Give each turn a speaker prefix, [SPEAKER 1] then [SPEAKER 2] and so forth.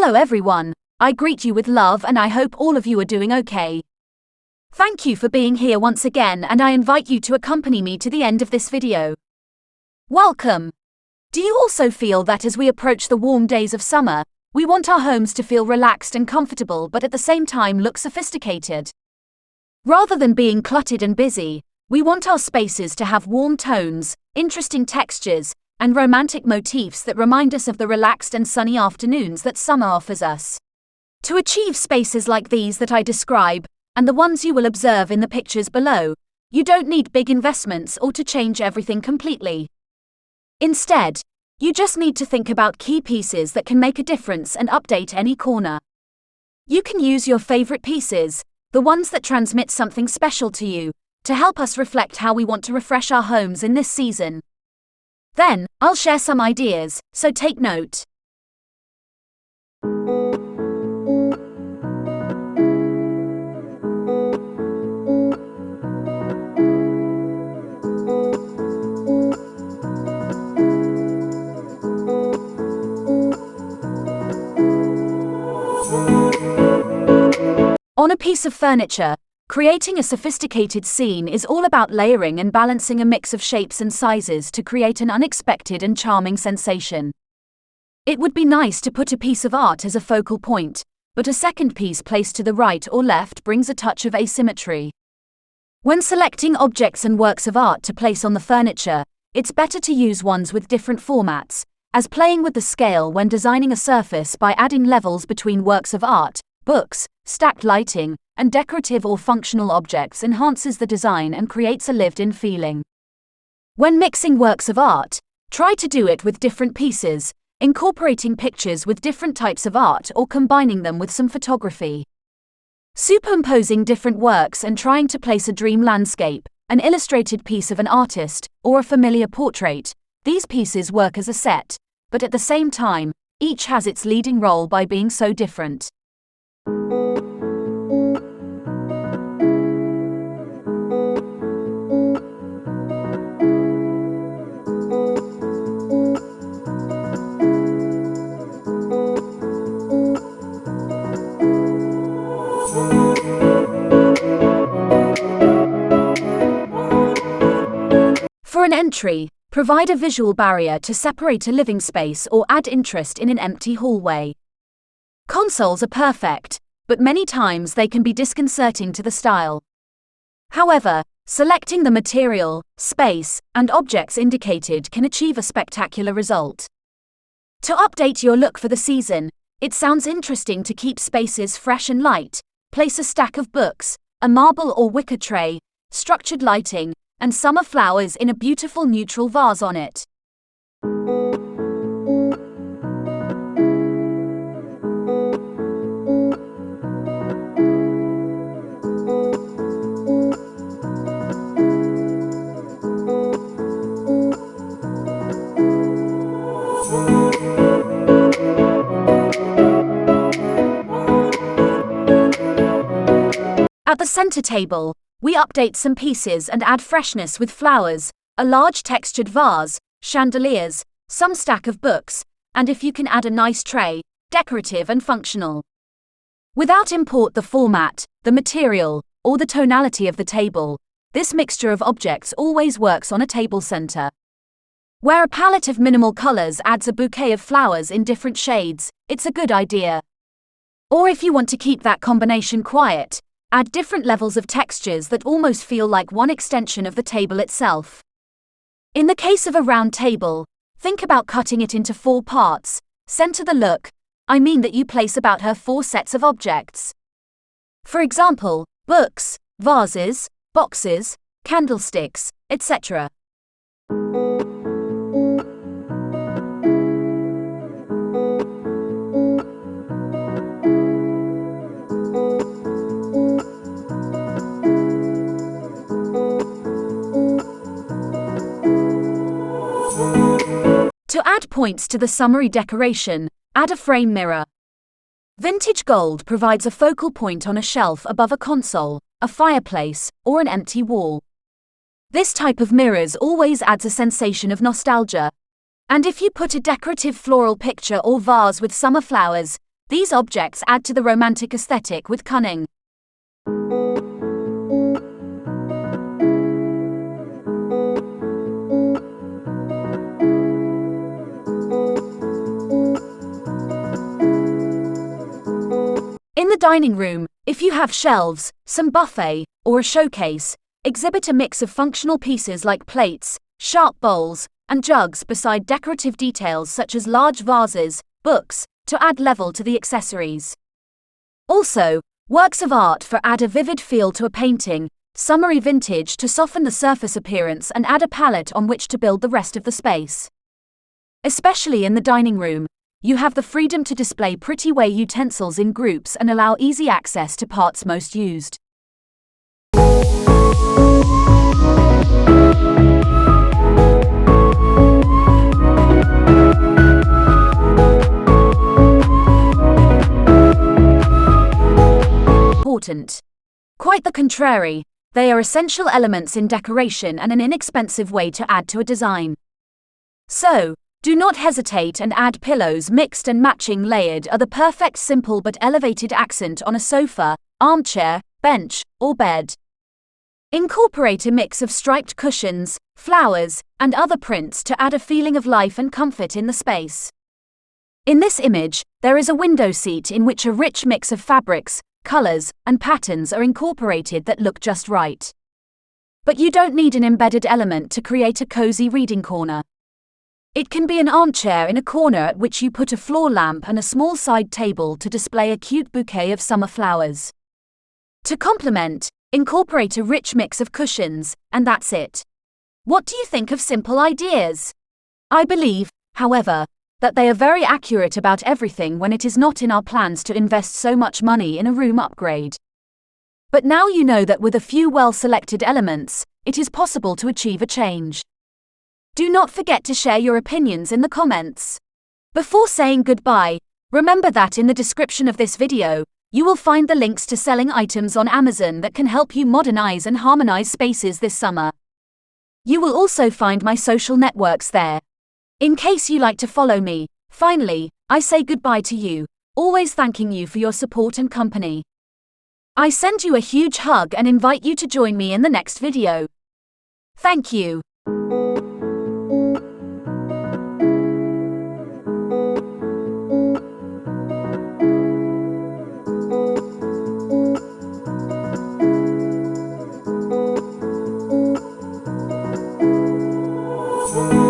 [SPEAKER 1] Hello everyone, I greet you with love and I hope all of you are doing okay. Thank you for being here once again and I invite you to accompany me to the end of this video. Welcome! Do you also feel that as we approach the warm days of summer, we want our homes to feel relaxed and comfortable but at the same time look sophisticated? Rather than being cluttered and busy, we want our spaces to have warm tones, interesting textures, and romantic motifs that remind us of the relaxed and sunny afternoons that summer offers us. To achieve spaces like these that I describe, and the ones you will observe in the pictures below, you don't need big investments or to change everything completely. Instead, you just need to think about key pieces that can make a difference and update any corner. You can use your favorite pieces, the ones that transmit something special to you, to help us reflect how we want to refresh our homes in this season. Then, I'll share some ideas, so take note. On a piece of furniture, creating a sophisticated scene is all about layering and balancing a mix of shapes and sizes to create an unexpected and charming sensation. It would be nice to put a piece of art as a focal point, but a second piece placed to the right or left brings a touch of asymmetry. When selecting objects and works of art to place on the furniture, it's better to use ones with different formats, as playing with the scale when designing a surface by adding levels between works of art, books, stacked lighting, and decorative or functional objects enhances the design and creates a lived-in feeling. When mixing works of art, try to do it with different pieces, incorporating pictures with different types of art or combining them with some photography. Superimposing different works and trying to place a dream landscape, an illustrated piece of an artist, or a familiar portrait, these pieces work as a set, but at the same time, each has its leading role by being so different. For an entry, provide a visual barrier to separate a living space or add interest in an empty hallway. Consoles are perfect, but many times they can be disconcerting to the style. However, selecting the material, space, and objects indicated can achieve a spectacular result. To update your look for the season, it sounds interesting to keep spaces fresh and light. Place a stack of books, a marble or wicker tray, structured lighting, and summer flowers in a beautiful neutral vase on it. At the center table, we update some pieces and add freshness with flowers, a large textured vase, chandeliers, some stack of books, and if you can add a nice tray, decorative and functional. Without import the format, the material, or the tonality of the table, this mixture of objects always works on a table center. Where a palette of minimal colors adds a bouquet of flowers in different shades, it's a good idea. Or if you want to keep that combination quiet, add different levels of textures that almost feel like one extension of the table itself. In the case of a round table, think about cutting it into 4 parts. Center the look, I mean that you place about 4 sets of objects. For example, books, vases, boxes, candlesticks, etc. To add points to the summery decoration, add a frame mirror. Vintage gold provides a focal point on a shelf above a console, a fireplace, or an empty wall. This type of mirrors always adds a sensation of nostalgia. And if you put a decorative floral picture or vase with summer flowers, These objects add to the romantic aesthetic with cunning. In the dining room, if you have shelves, some buffet, or a showcase, exhibit a mix of functional pieces like plates, sharp bowls, and jugs beside decorative details such as large vases, books, to add level to the accessories. Also, works of art for add a vivid feel to a painting, summery vintage to soften the surface appearance and add a palette on which to build the rest of the space. Especially in the dining room, you have the freedom to display pretty way utensils in groups and allow easy access to parts most used. Important. Quite the contrary, they are essential elements in decoration and an inexpensive way to add to a design. So, do not hesitate and add pillows. Mixed and matching layered are the perfect simple but elevated accent on a sofa, armchair, bench, or bed. Incorporate a mix of striped cushions, flowers, and other prints to add a feeling of life and comfort in the space. In this image, there is a window seat in which a rich mix of fabrics, colors, and patterns are incorporated that look just right. But you don't need an embedded element to create a cozy reading corner. It can be an armchair in a corner at which you put a floor lamp and a small side table to display a cute bouquet of summer flowers. To complement, incorporate a rich mix of cushions, and that's it. What do you think of simple ideas? I believe, however, that they are very accurate about everything when it is not in our plans to invest so much money in a room upgrade. But now you know that with a few well-selected elements, it is possible to achieve a change. Do not forget to share your opinions in the comments. Before saying goodbye, remember that in the description of this video, you will find the links to selling items on Amazon that can help you modernize and harmonize spaces this summer. You will also find my social networks there, in case you like to follow me. Finally, I say goodbye to you, always thanking you for your support and company. I send you a huge hug and invite you to join me in the next video. Thank you.
[SPEAKER 2] Bye.